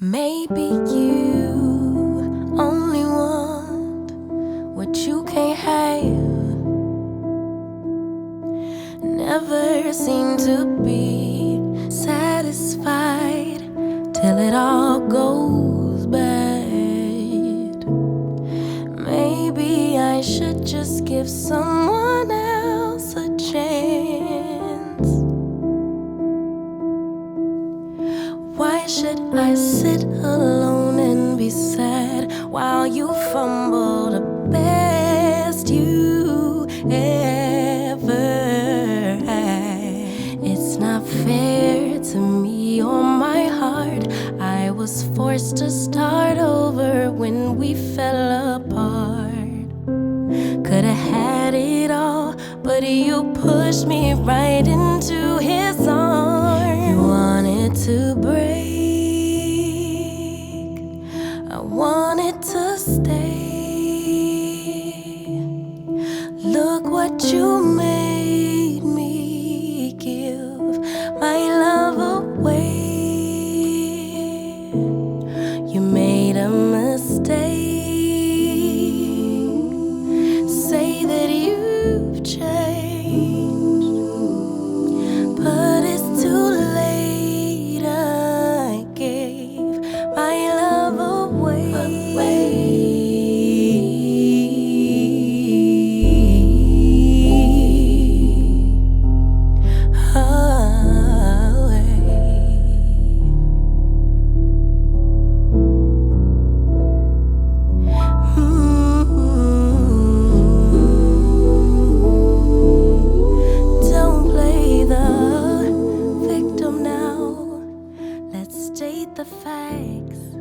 Maybe you only want what you can't have. Never seem to be satisfied till it all goes bad. Maybe I should just give someone else a chance. Why should I sit alone and be sad while you fumble the best you ever had? It's not fair to me or my heart. I was forced to start over when we fell apart. Could've had it all, but you pushed me right into his arms. You wanted to break, I wanted to stay. Look what you made me give my love away. You made a mistake. Say that you've changed, but it's too late. I gave my love away. Don't play the victim now. Let's state the facts.